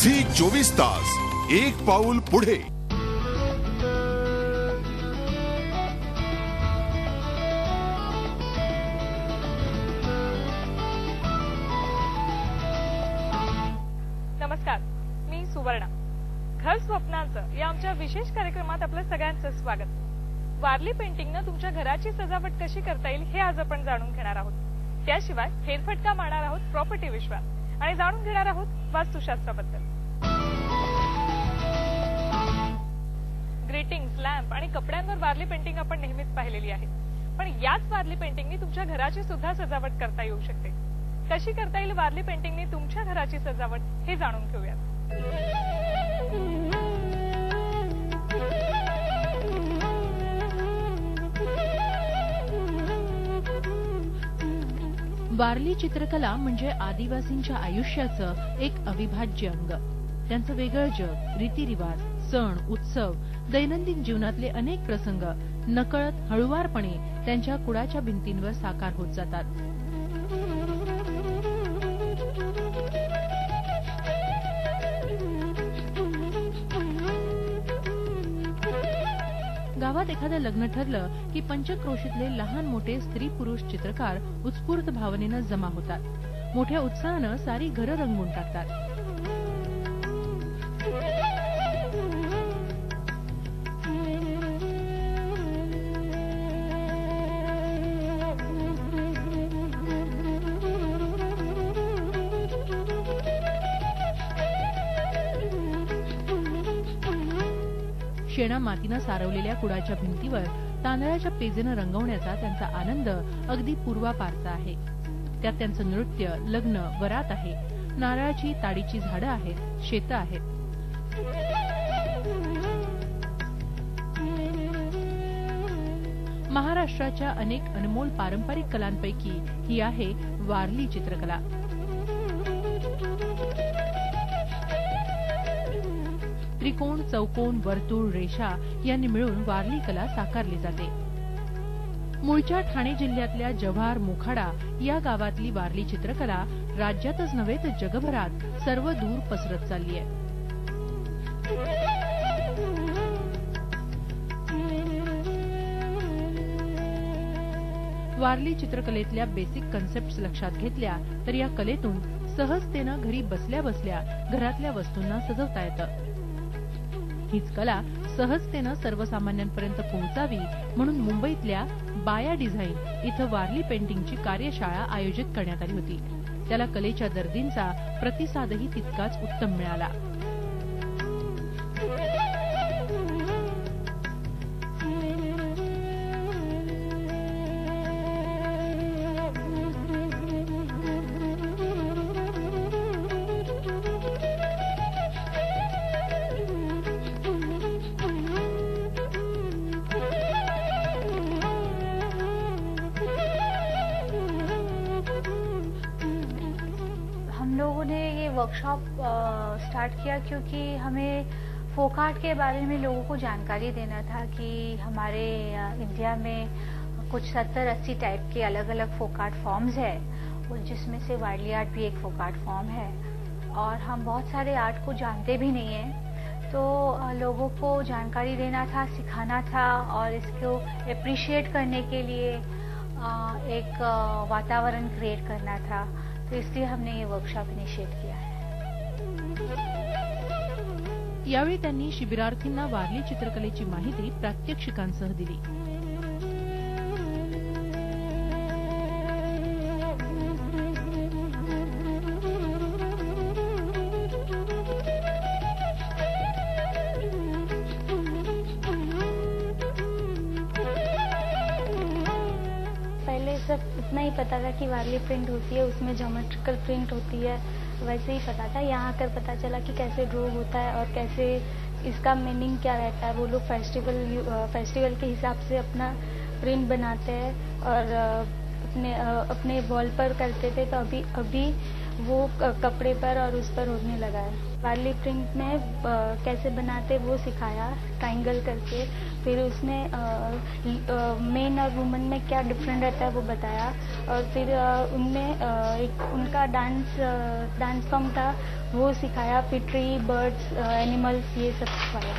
Zee 24 तास एक पाऊल पुढे। नमस्कार, मी सुवर्णा। घर स्वप्नांचं या आमच्या विशेष कार्यक्रमात आपलं सगळ्यांचं स्वागत। वारली पेंटिंगनं तुमच्या घराची सजावट कशी करता येईल हे आज आपण जाणून घेणार आहोत। त्याशिवाय फेरफटका मारणार आहोत प्रॉपर्टी विश्वात आणि जाणून घेणार आहोत वास्तुशास्त्राबद्दल। ग्रीटिंग्स, लॅम्प आणि कपड्यांवर वारली पेंटिंग आपण नेहमीच पाहिलेली आहे, पण याच वारली पेंटिंगनी तुमच्या घराची सुद्धा सजावट करता येऊ शकते। कशी करता येईल वारली पेंटिंगनी तुमच्या घराची सजावट हे जाणून घेऊयात। वारली चित्रकला म्हणजे आदिवासींच्या आयुष्याचं एक अविभाज्य अंग। त्यांचं वेगळं जग, रीतिरिवाज, सण, उत्सव, दैनंदिन जीवनातले अनेक प्रसंग नकळत हळुवारपणे त्यांच्या कुडाच्या भिंतींवर साकार होत जातात। गावात एखादं लग्न ठरलं की पंचक्रोशीतले लहान मोठे स्त्री पुरुष चित्रकार उत्स्फूर्त भावनेनं जमा होतात। मोठ्या उत्साहानं सारी घरं रंगवून टाकतात। शेणा मातीनं सारवलेल्या कुडाच्या भिंतीवर तांदळाच्या पेजेनं रंगवण्याचा त्यांचा आनंद अगदी पूर्वापारचा आहे। त्यात त्यांचं नृत्य, लग्न, वरात आहे, नारळाची ताडीची झाडं आहेत, शेतं आहेत। महाराष्ट्राच्या अनेक अनमोल पारंपरिक कलांपैकी ही आहे वारली चित्रकला। त्रिकोण, चौकोन, वर्तुळ, रेषा यांनी मिळून वारली कला साकारली जाते। मूळच्या ठाणे जिल्ह्यातल्या जव्हार, मोखाडा या गावातली वारली चित्रकला राज्यातच नव्हे तर जगभरात सर्व दूर पसरत चालली आहे। वारली चित्रकलेतल्या बेसिक कन्सेप्ट लक्षात घेतल्या तर या कलेतून सहजतेनं घरी बसल्या बसल्या घरातल्या वस्तूंना सजवता येतं। हीच कला सहजतेनं सर्वसामान्यांपर्यंत पोहोचावी म्हणून मुंबईतल्या बाया डिझाईन इथं वारली पेंटिंगची कार्यशाळा आयोजित करण्यात आली होती। त्याला कलेच्या दर्दींचा प्रतिसादही तितकाच उत्तम मिळाला। वर्कशॉप स्टार्ट किया क्योंकि हमें फोक आर्ट के बारे में लोगों को जानकारी देना था कि हमारे इंडिया में कुछ 70-80 टाइप के अलग अलग फोक आर्ट फॉर्म्स है और जिसमें से वारली आर्ट भी एक फोक आर्ट फॉर्म है और हम बहुत सारे आर्ट को जानते भी नहीं हैं। तो लोगों को जानकारी देना था, सिखाना था और इसको एप्रिशिएट करने के लिए एक वातावरण क्रिएट करना था। तो इसलिए हमने ये वर्कशॉप इनिशिएट किया है। यावेळी त्यांनी शिबिरार्थींना वारली चित्रकलेची माहिती प्रात्यक्षिकांसह दिली। पहले सिर्फ इतना ही पता था कि वारली प्रिंट होती है, उसमें ज्योमेट्रिकल प्रिंट होती है, वैसे ही पता था। यहाँ आकर पता चला कि कैसे ड्रॉ होता है और कैसे इसका मीनिंग क्या रहता है। वो लोग फेस्टिवल के हिसाब से अपना प्रिंट बनाते हैं और अपने वॉल पर करते थे। तो अभी वो कपड़े पर और उस पर उड़ने लगा है। वारली प्रिंट में कैसे बनाते वो सिखाया, ट्रायंगल करके। फिर उसमें मेन और वुमेन में क्या डिफरेंट रहता है वो बताया। और फिर उनमें एक उनका डांस फॉर्म था वो सिखाया। फिर ट्री, बर्ड्स, एनिमल्स ये सब सिखाया।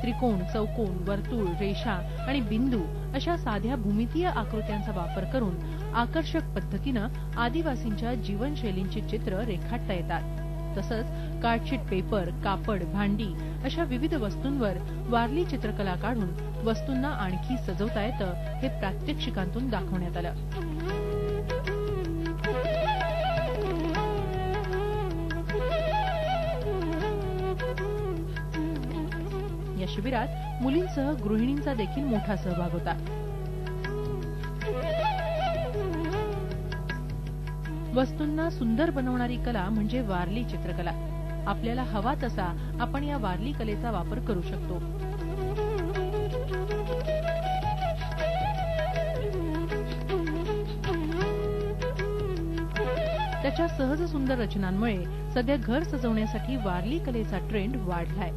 त्रिकोण, चौकोन, वर्तुळ, रेषा आणि बिंदू अशा साध्या भूमितीय आकृत्यांचा वापर करून आकर्षक पद्धतीनं आदिवासींच्या जीवनशैलींची चित्र रेखाटता येतात। तसंच कार्डशीट पेपर, कापड, भांडी अशा विविध वस्तूंवर वारली चित्रकला काढून वस्तूंना आणखी सजवता येतं हे प्रात्यक्षिकांतून दाखवण्यात आलं। या शिबिरात मुलींसह गृहिणींचा देखील मोठा सहभाग होता। वस्तूंना सुंदर बनवणारी कला म्हणजे वारली चित्रकला। आपल्याला हवा तसा आपण या वारली कलेचा वापर करू शकतो। त्याच्या सहज सुंदर रचनांमुळे सध्या घर सजवण्यासाठी वारली कलेचा ट्रेंड वाढलाय।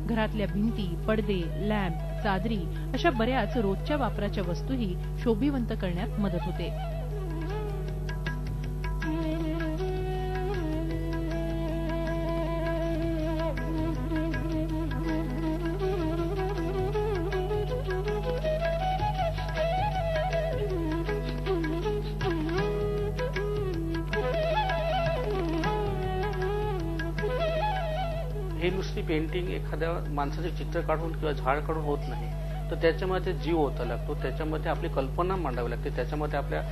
घरातल्या भिंती, पडदे, लॅम्प, चादरी अशा बऱ्याच रोजच्या वापराच्या वस्तूही शोभिवंत करण्यात मदत होते। हे नुसती पेंटिंग एखाद्या माणसाचे चित्र काढून किंवा झाड काढून होत नाही, तर त्याच्यामध्ये जीव होता लागतो, त्याच्यामध्ये आपली कल्पना मांडावी लागते, त्याच्यामध्ये आपल्या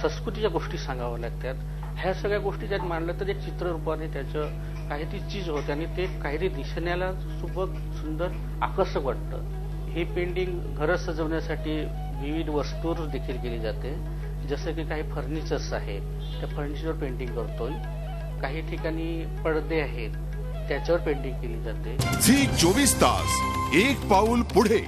संस्कृतीच्या गोष्टी सांगाव्या लागतात। ह्या सगळ्या गोष्टी त्यात मांडल्या तर एक चित्ररूपाने त्याचं काहीतरी चीज होते आणि ते काहीतरी दिसण्याला सुबक, सुंदर, आकर्षक वाटतं। ही पेंटिंग घरं सजवण्यासाठी विविध वस्तूवर देखील केली जाते, जसं की काही फर्निचर्स आहेत त्या फर्निचरवर पेंटिंग करतोय, काही ठिकाणी पडदे आहेत त्याच्यावर पेंटिंग केली जाते। झी 24 तास, एक पाऊल पुढे।